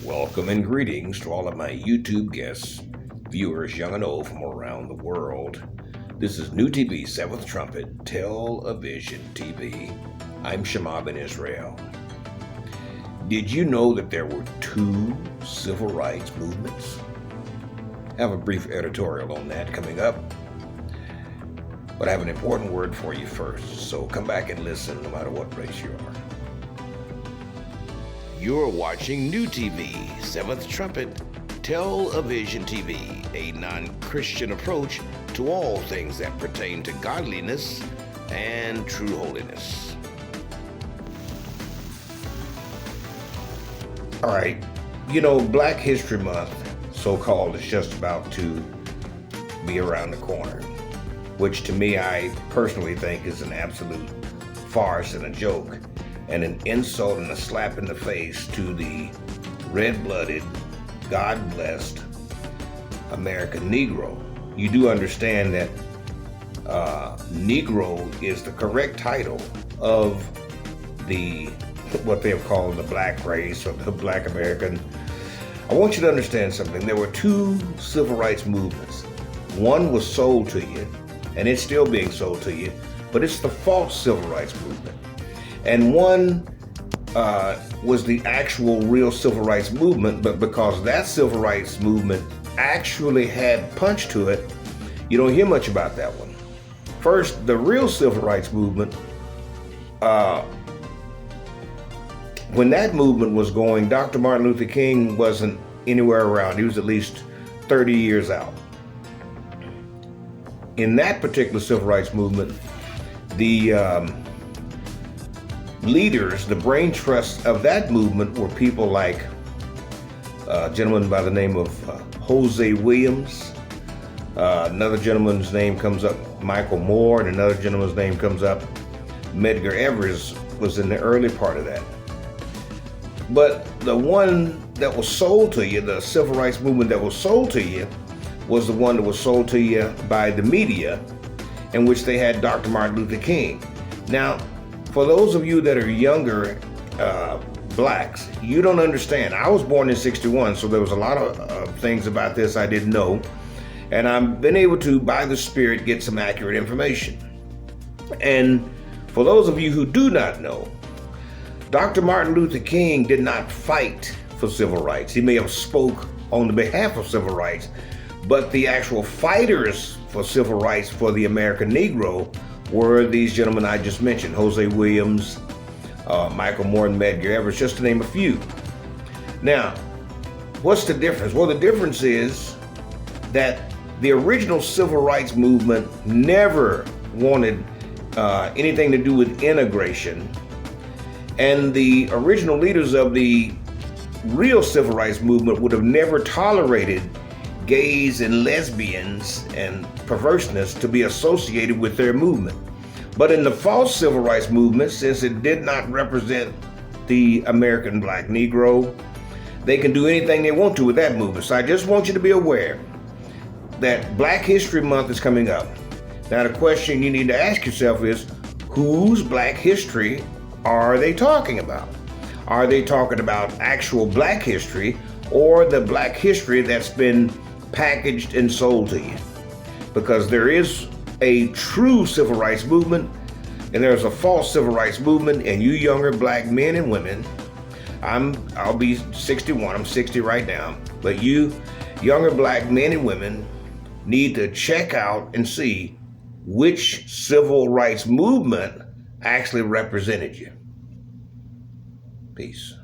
Welcome and greetings to all of my YouTube guests, viewers young and old from around the world. This is New TV 7th Trumpet, TEL-A-VISION TV. I'm Shemab in Israel. Did you know that there were two civil rights movements? I have a brief editorial on that coming up. But I have an important word for you first, so come back and listen no matter what race you are. You're watching New TV, 7th Trumpet, TEL-A-VISION TV, a non-Christian approach to all things that pertain to godliness and true holiness. All right, Black History Month, so-called, is just about to be around the corner, which to me, I personally think is an absolute farce and a joke, and an insult and a slap in the face to the red-blooded, God-blessed American Negro. You do understand that Negro is the correct title of what they have called the black race or the black American. I want you to understand something. There were two civil rights movements. One was sold to you, and it's still being sold to you, but it's the false civil rights movement. And one was the actual real civil rights movement, but because that civil rights movement actually had punch to it, you don't hear much about that one. First, the real civil rights movement, when that movement was going, Dr. Martin Luther King wasn't anywhere around. He was at least 30 years out. In that particular civil rights movement, the leaders, the brain trusts of that movement were people like a gentleman by the name of Jose Williams. Another gentleman's name comes up, Michael Moore, and another gentleman's name comes up, Medgar Evers was in the early part of that. But the one that was sold to you, the civil rights movement that was sold to you, was the one that was sold to you by the media, in which they had Dr. Martin Luther King. Now, for those of you that are younger blacks, you don't understand. I was born in '61, so there was a lot of things about this I didn't know, and I've been able to, by the Spirit, get some accurate information. And for those of you who do not know, Dr. Martin Luther King did not fight for civil rights. He may have spoke on the behalf of civil rights, but the actual fighters for civil rights for the American Negro were these gentlemen I just mentioned, Jose Williams, Michael Moore, and Medgar Evers, just to name a few. Now, what's the difference? Well, the difference is that the original civil rights movement never wanted anything to do with integration, and the original leaders of the real civil rights movement would have never tolerated gays and lesbians and perverseness to be associated with their movement. But in the false civil rights movement, since it did not represent the American black Negro, they can do anything they want to with that movement. So I just want you to be aware that Black History Month is coming up. Now the question you need to ask yourself is, whose black history are they talking about? Are they talking about actual black history, or the black history that's been packaged and sold to you? Because there is a true civil rights movement and there's a false civil rights movement, and you younger black men and women, I'll be 61, I'm 60 right now, but you younger black men and women need to check out and see which civil rights movement actually represented you. Peace.